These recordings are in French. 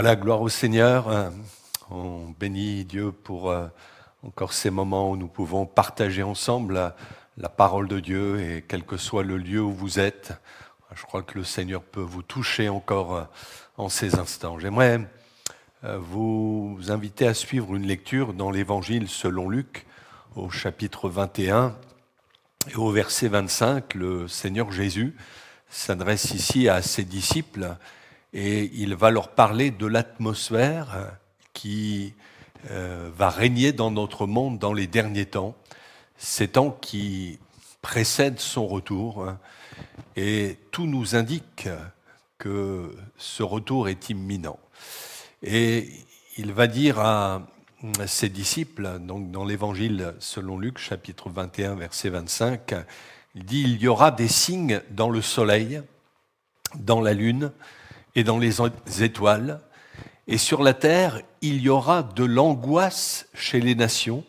Voilà, gloire au Seigneur. On bénit Dieu pour encore ces moments où nous pouvons partager ensemble la parole de Dieu et quel que soit le lieu où vous êtes. Je crois que le Seigneur peut vous toucher encore en ces instants. J'aimerais vous inviter à suivre une lecture dans l'Évangile selon Luc, au chapitre 21 et au verset 25. Le Seigneur Jésus s'adresse ici à ses disciples et il va leur parler de l'atmosphère qui va régner dans notre monde dans les derniers temps, ces temps qui précèdent son retour. Et tout nous indique que ce retour est imminent. Et il va dire à ses disciples, donc dans l'Évangile selon Luc, chapitre 21, verset 25, il dit « Il y aura des signes dans le soleil, dans la lune et dans les étoiles, et sur la terre, il y aura de l'angoisse chez les nations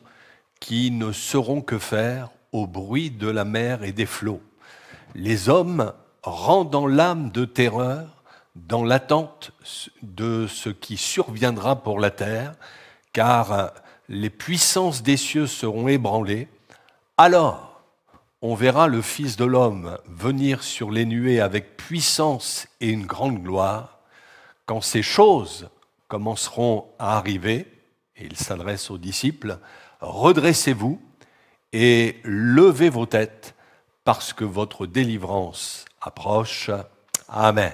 qui ne sauront que faire au bruit de la mer et des flots. Les hommes rendant l'âme de terreur dans l'attente de ce qui surviendra pour la terre, car les puissances des cieux seront ébranlées. Alors, on verra le Fils de l'homme venir sur les nuées avec puissance et une grande gloire. Quand ces choses commenceront à arriver, et il s'adresse aux disciples, redressez-vous et levez vos têtes, parce que votre délivrance approche. Amen.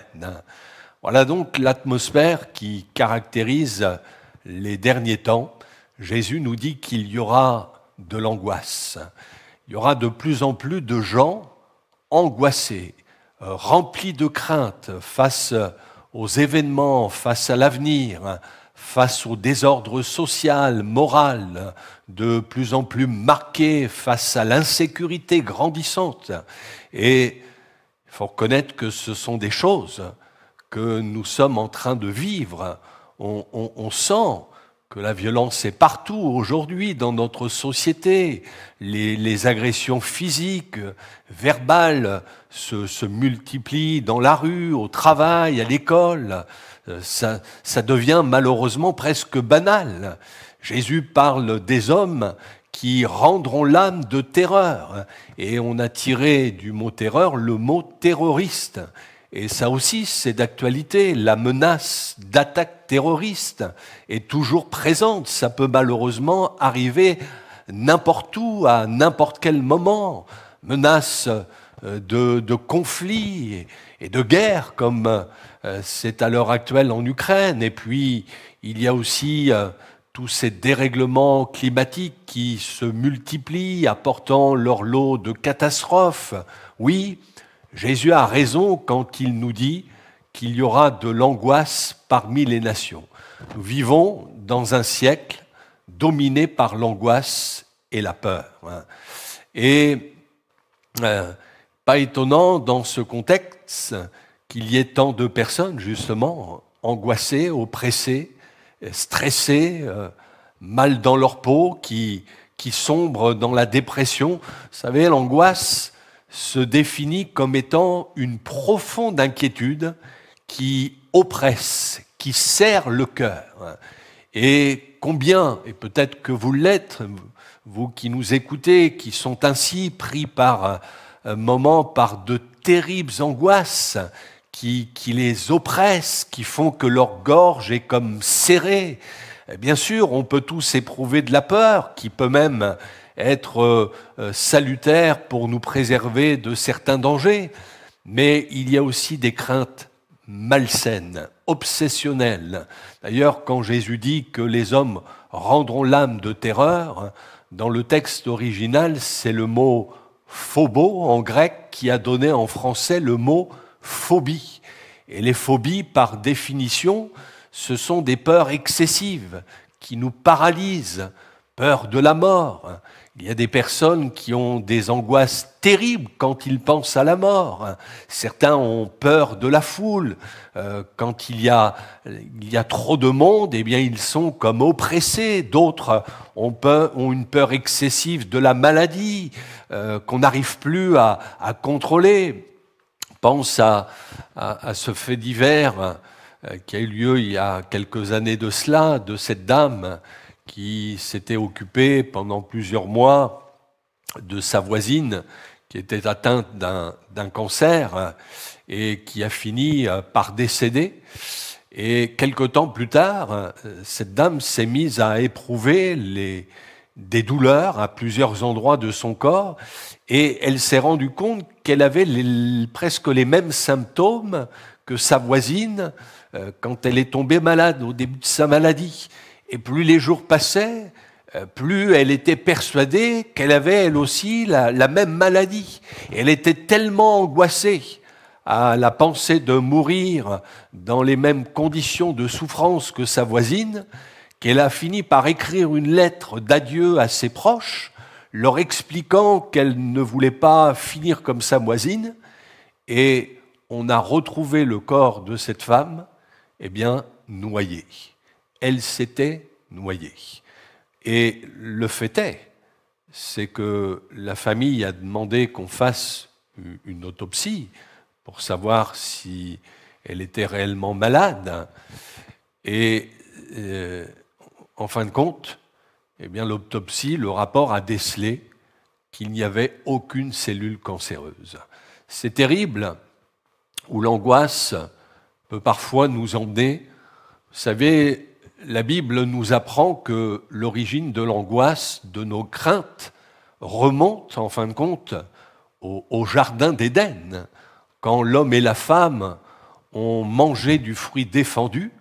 Voilà donc l'atmosphère qui caractérise les derniers temps. Jésus nous dit qu'il y aura de l'angoisse. Il y aura de plus en plus de gens angoissés, remplis de crainte face aux événements, face à l'avenir, face au désordre social, moral, de plus en plus marqué, face à l'insécurité grandissante. Et il faut reconnaître que ce sont des choses que nous sommes en train de vivre. On sent que la violence est partout aujourd'hui dans notre société. Les agressions physiques, verbales se multiplient dans la rue, au travail, à l'école. Ça devient malheureusement presque banal. Jésus parle des hommes qui rendront l'âme de terreur. Et on a tiré du mot terreur le mot terroriste. Et ça aussi, c'est d'actualité. La menace d'attaque terroriste est toujours présente. Ça peut malheureusement arriver n'importe où, à n'importe quel moment. Menace de conflits et de guerre, comme c'est à l'heure actuelle en Ukraine. Et puis, il y a aussi tous ces dérèglements climatiques qui se multiplient, apportant leur lot de catastrophes. Oui, Jésus a raison quand il nous dit qu'il y aura de l'angoisse parmi les nations. Nous vivons dans un siècle dominé par l'angoisse et la peur. Et pas étonnant dans ce contexte qu'il y ait tant de personnes justement angoissées, oppressées, stressées, mal dans leur peau, qui sombrent dans la dépression. Vous savez, l'angoisse se définit comme étant une profonde inquiétude qui oppresse, qui serre le cœur. Et combien, et peut-être que vous l'êtes, vous qui nous écoutez, qui sont ainsi pris par moments par de terribles angoisses qui les oppressent, qui font que leur gorge est comme serrée. Bien sûr, on peut tous éprouver de la peur, qui peut même être salutaire pour nous préserver de certains dangers, mais il y a aussi des craintes malsaines, obsessionnelles. D'ailleurs, quand Jésus dit que les hommes rendront l'âme de terreur, dans le texte original, c'est le mot phobo en grec qui a donné en français le mot phobie. Et les phobies, par définition, ce sont des peurs excessives qui nous paralysent, peur de la mort. Il y a des personnes qui ont des angoisses terribles quand ils pensent à la mort. Certains ont peur de la foule. Quand il y a trop de monde, eh bien, ils sont comme oppressés. D'autres ont une peur excessive de la maladie qu'on n'arrive plus à contrôler. Pense à ce fait divers qui a eu lieu il y a quelques années de cela, de cette dame qui s'était occupée pendant plusieurs mois de sa voisine qui était atteinte d'un cancer et qui a fini par décéder. Et quelque temps plus tard, cette dame s'est mise à éprouver des douleurs à plusieurs endroits de son corps et elle s'est rendue compte qu'elle avait presque les mêmes symptômes que sa voisine quand elle est tombée malade au début de sa maladie. Et plus les jours passaient, plus elle était persuadée qu'elle avait elle aussi la même maladie. Et elle était tellement angoissée à la pensée de mourir dans les mêmes conditions de souffrance que sa voisine, qu'elle a fini par écrire une lettre d'adieu à ses proches, leur expliquant qu'elle ne voulait pas finir comme sa voisine, et on a retrouvé le corps de cette femme, noyé. Elle s'était noyée. Et le fait est, c'est que la famille a demandé qu'on fasse une autopsie pour savoir si elle était réellement malade. Et en fin de compte, l'autopsie, le rapport a décelé qu'il n'y avait aucune cellule cancéreuse. C'est terrible, où l'angoisse peut parfois nous emmener. Vous savez, la Bible nous apprend que l'origine de l'angoisse, de nos craintes, remonte en fin de compte au jardin d'Éden. Quand l'homme et la femme ont mangé du fruit défendu,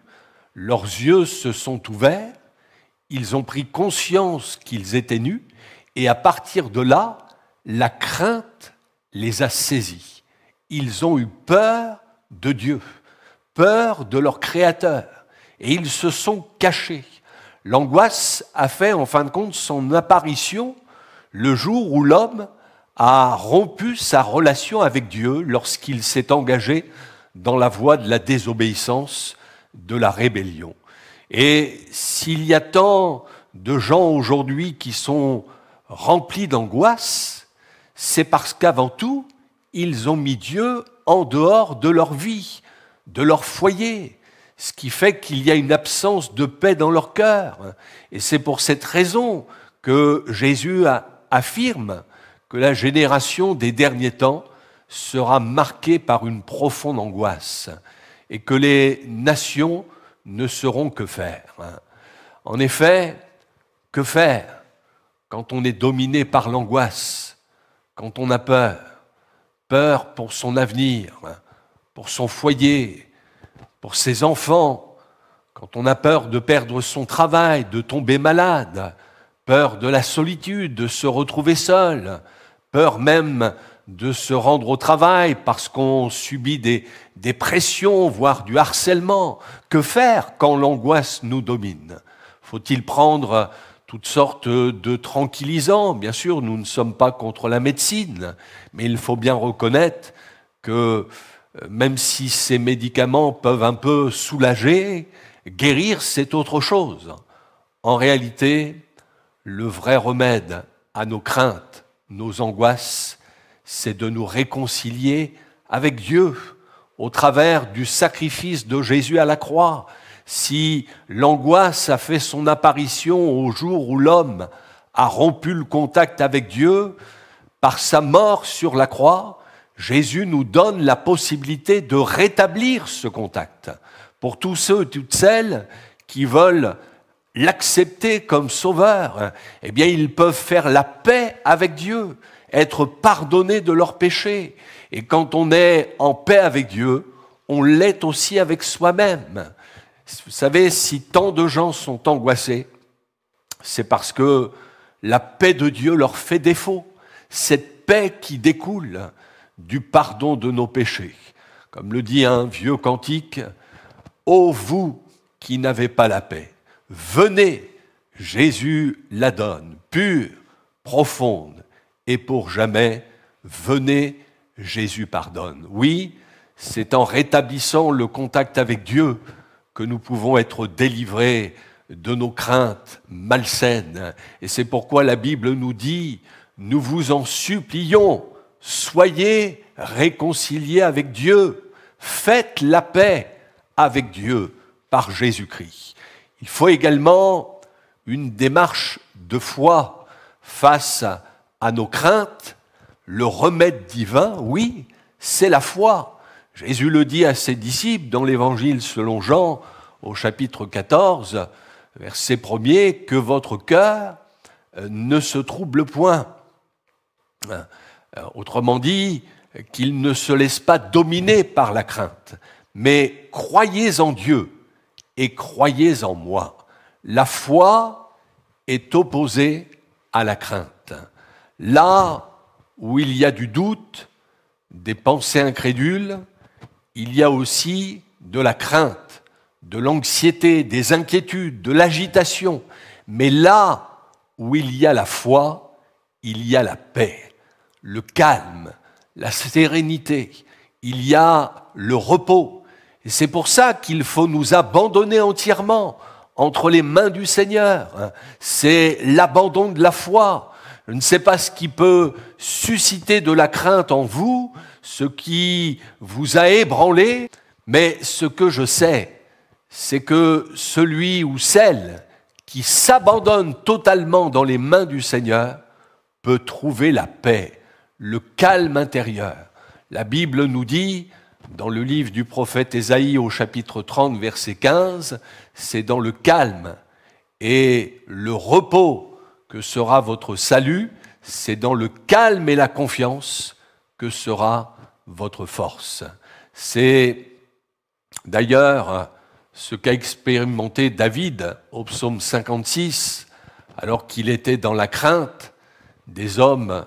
leurs yeux se sont ouverts, ils ont pris conscience qu'ils étaient nus, et à partir de là, la crainte les a saisis. Ils ont eu peur de Dieu, peur de leur Créateur, et ils se sont cachés. L'angoisse a fait en fin de compte son apparition le jour où l'homme a rompu sa relation avec Dieu lorsqu'il s'est engagé dans la voie de la désobéissance, de la rébellion. Et s'il y a tant de gens aujourd'hui qui sont remplis d'angoisse, c'est parce qu'avant tout, ils ont mis Dieu en dehors de leur vie, de leur foyer, ce qui fait qu'il y a une absence de paix dans leur cœur. Et c'est pour cette raison que Jésus affirme que la génération des derniers temps sera marquée par une profonde angoisse et que les nations ne sauront que faire. En effet, que faire quand on est dominé par l'angoisse, quand on a peur? Peur pour son avenir, pour son foyer, pour ses enfants, quand on a peur de perdre son travail, de tomber malade, peur de la solitude, de se retrouver seul, peur même de se rendre au travail parce qu'on subit des pressions, voire du harcèlement. Que faire quand l'angoisse nous domine? Faut-il prendre toutes sortes de tranquillisants? Bien sûr, nous ne sommes pas contre la médecine, mais il faut bien reconnaître que même si ces médicaments peuvent un peu soulager, guérir, c'est autre chose. En réalité, le vrai remède à nos craintes, nos angoisses, c'est de nous réconcilier avec Dieu au travers du sacrifice de Jésus à la croix. Si l'angoisse a fait son apparition au jour où l'homme a rompu le contact avec Dieu, par sa mort sur la croix, Jésus nous donne la possibilité de rétablir ce contact. Pour tous ceux et toutes celles qui veulent l'accepter comme sauveur, ils peuvent faire la paix avec Dieu, être pardonnés de leurs péchés. Et quand on est en paix avec Dieu, on l'est aussi avec soi-même. Vous savez, si tant de gens sont angoissés, c'est parce que la paix de Dieu leur fait défaut. Cette paix qui découle du pardon de nos péchés. Comme le dit un vieux cantique, « Ô vous qui n'avez pas la paix, venez, Jésus la donne, pure, profonde, et pour jamais, venez, Jésus pardonne. » Oui, c'est en rétablissant le contact avec Dieu que nous pouvons être délivrés de nos craintes malsaines. Et c'est pourquoi la Bible nous dit, nous vous en supplions, soyez réconciliés avec Dieu, faites la paix avec Dieu par Jésus-Christ. Il faut également une démarche de foi face à nos craintes. Le remède divin, oui, c'est la foi. Jésus le dit à ses disciples dans l'Évangile selon Jean, au chapitre 14, verset 1er, que votre cœur ne se trouble point. Autrement dit, qu'il ne se laisse pas dominer par la crainte, mais croyez en Dieu et croyez en moi. La foi est opposée à la crainte. Là où il y a du doute, des pensées incrédules, il y a aussi de la crainte, de l'anxiété, des inquiétudes, de l'agitation. Mais là où il y a la foi, il y a la paix, le calme, la sérénité, il y a le repos. Et c'est pour ça qu'il faut nous abandonner entièrement entre les mains du Seigneur. C'est l'abandon de la foi. Je ne sais pas ce qui peut susciter de la crainte en vous, ce qui vous a ébranlé, mais ce que je sais, c'est que celui ou celle qui s'abandonne totalement dans les mains du Seigneur peut trouver la paix, le calme intérieur. La Bible nous dit, dans le livre du prophète Ésaïe au chapitre 30, verset 15, c'est dans le calme et le repos que sera votre salut, c'est dans le calme et la confiance que sera votre force. C'est d'ailleurs ce qu'a expérimenté David au psaume 56, alors qu'il était dans la crainte, des hommes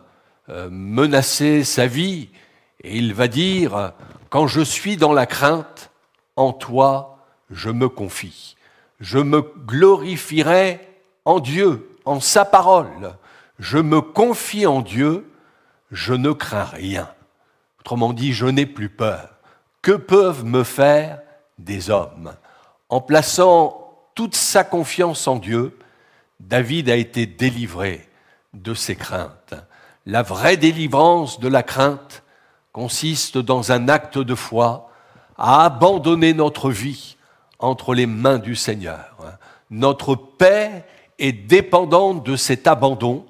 menaçaient sa vie, et il va dire « Quand je suis dans la crainte, en toi je me confie. Je me glorifierai en Dieu, en sa parole. Je me confie en Dieu, je ne crains rien. » Autrement dit, je n'ai plus peur. Que peuvent me faire des hommes ? En plaçant toute sa confiance en Dieu, David a été délivré de ses craintes. La vraie délivrance de la crainte consiste dans un acte de foi à abandonner notre vie entre les mains du Seigneur. Notre paix est dépendante de cet abandon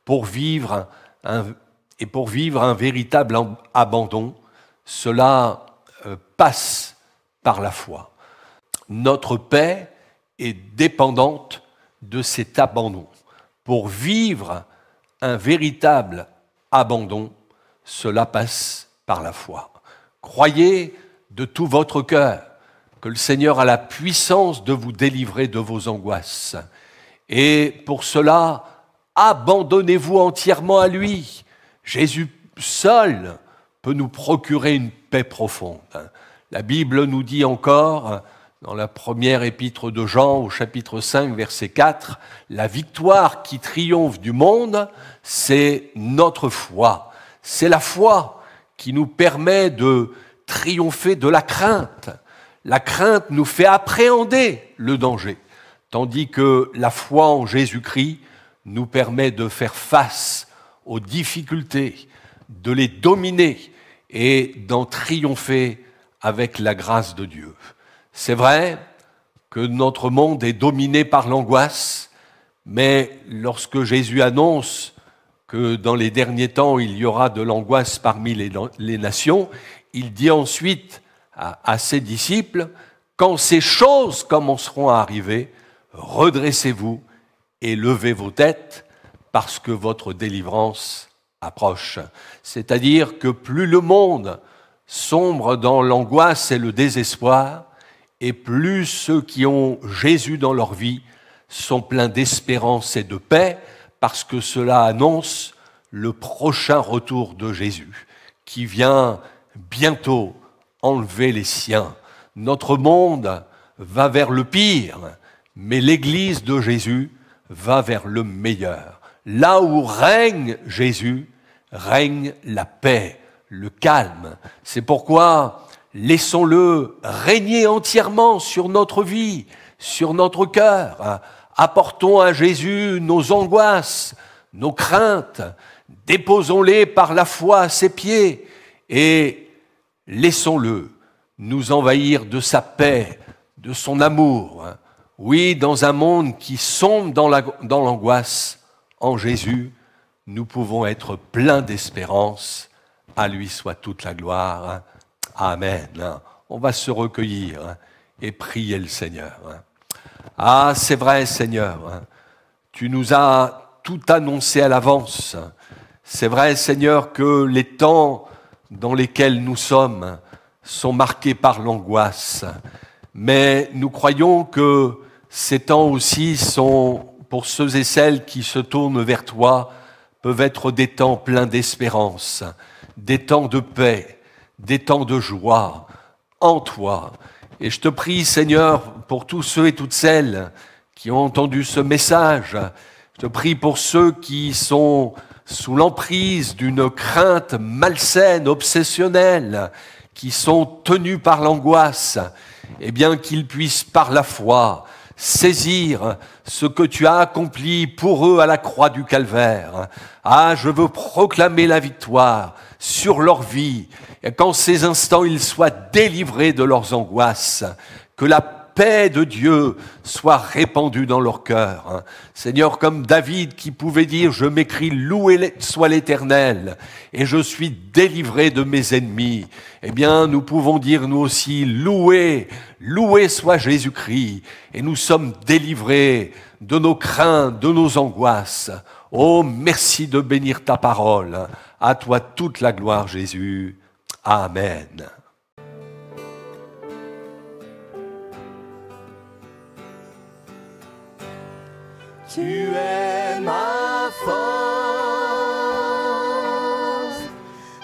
pour vivre un véritable abandon. Cela passe par la foi. Notre paix est dépendante de cet abandon. Pour vivre un véritable abandon, cela passe par la foi. Croyez de tout votre cœur que le Seigneur a la puissance de vous délivrer de vos angoisses. Et pour cela, abandonnez-vous entièrement à lui. Jésus seul peut nous procurer une paix profonde. La Bible nous dit encore, dans la première épître de Jean, au chapitre 5, verset 4, la victoire qui triomphe du monde, c'est notre foi. C'est la foi qui nous permet de triompher de la crainte. La crainte nous fait appréhender le danger, tandis que la foi en Jésus-Christ nous permet de faire face aux difficultés, de les dominer et d'en triompher avec la grâce de Dieu. C'est vrai que notre monde est dominé par l'angoisse, mais lorsque Jésus annonce que dans les derniers temps, il y aura de l'angoisse parmi les nations, il dit ensuite à ses disciples, quand ces choses commenceront à arriver, redressez-vous et levez vos têtes parce que votre délivrance approche. C'est-à-dire que plus le monde sombre dans l'angoisse et le désespoir, et plus ceux qui ont Jésus dans leur vie sont pleins d'espérance et de paix, parce que cela annonce le prochain retour de Jésus, qui vient bientôt enlever les siens. Notre monde va vers le pire, mais l'Église de Jésus va vers le meilleur. Là où règne Jésus, règne la paix, le calme. C'est pourquoi laissons-le régner entièrement sur notre vie, sur notre cœur. Apportons à Jésus nos angoisses, nos craintes, déposons-les par la foi à ses pieds et laissons-le nous envahir de sa paix, de son amour. Oui, dans un monde qui sombre dans l'angoisse, en Jésus, nous pouvons être pleins d'espérance. À lui soit toute la gloire. Amen. On va se recueillir et prier le Seigneur. Ah, c'est vrai, Seigneur, tu nous as tout annoncé à l'avance. C'est vrai, Seigneur, que les temps dans lesquels nous sommes sont marqués par l'angoisse. Mais nous croyons que ces temps aussi sont, pour ceux et celles qui se tournent vers toi, peuvent être des temps pleins d'espérance, des temps de paix, des temps de joie en toi. Et je te prie, Seigneur, pour tous ceux et toutes celles qui ont entendu ce message, je te prie pour ceux qui sont sous l'emprise d'une crainte malsaine, obsessionnelle, qui sont tenus par l'angoisse, eh bien qu'ils puissent par la foi saisir ce que tu as accompli pour eux à la croix du Calvaire. Ah, je veux proclamer la victoire sur leur vie, et qu'en ces instants ils soient délivrés de leurs angoisses, que la paix de Dieu soit répandue dans leur cœur. Seigneur, comme David qui pouvait dire « Je m'écris, loué soit l'Éternel, et je suis délivré de mes ennemis », eh bien, nous pouvons dire nous aussi « Loué soit Jésus-Christ », et nous sommes délivrés de nos craintes, de nos angoisses. Oh, merci de bénir ta parole. À toi toute la gloire, Jésus. Amen. Tu es ma force,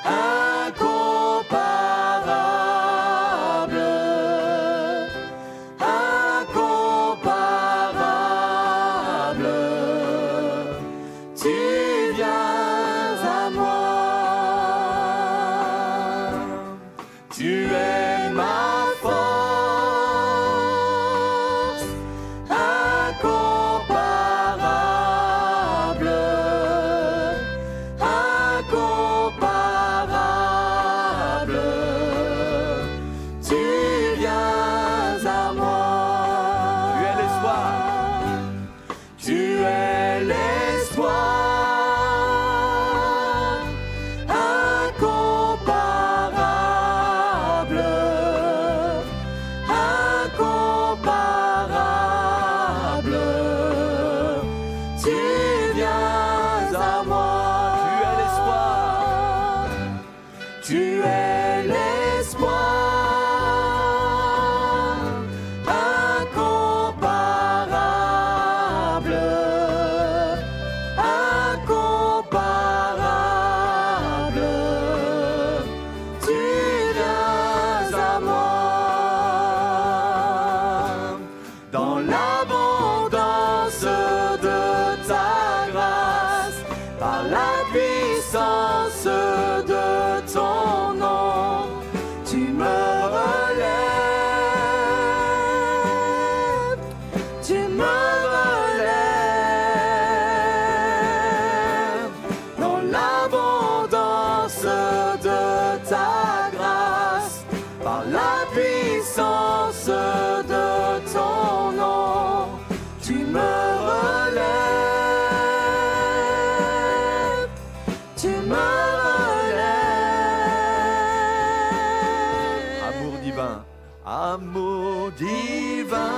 incomparable, incomparable. Tu viens à moi. Tu es ma force, incomparable, incomparable. Tu viens à moi. Tu es l'espoir. Tu es l'espoir, incomparable, incomparable. Tu viens à moi. Tu es l'espoir. Tu es l'espoir, incomparable, incomparable. Tu viens à moi. Dans l'abondance de ta grâce, par la puissance de ton nom, tu me relèves, tu me relèves. Dans l'abondance de ta grâce, par la puissance de ton nom, tu me relèves, tu me relèves. Amour divin, amour divin,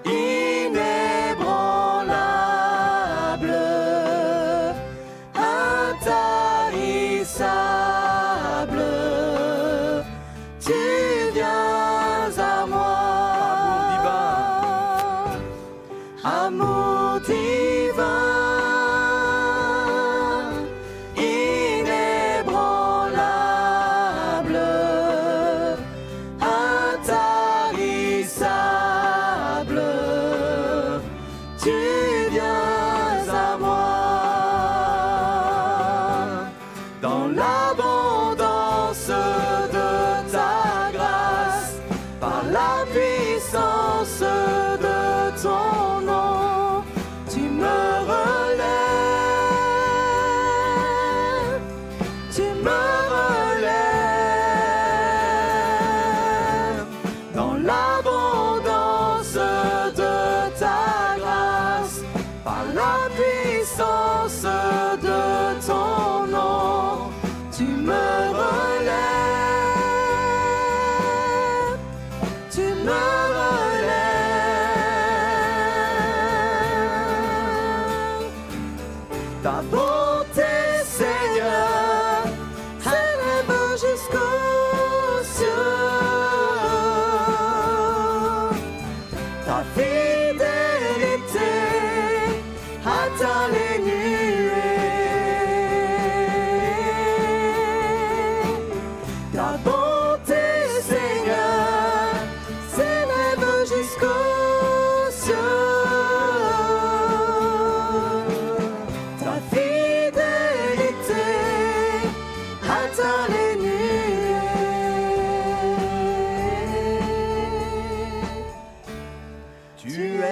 inébranlable, intarissable. Tu viens à moi. amour divin, me relève. Ta bonté, Seigneur, s'élève jusqu'aux cieux. Ta fidélité atteint les nuées. Ta bonté, Seigneur, s'élève jusqu'aux cieux. Ta fidélité atteint les nuées. Tu es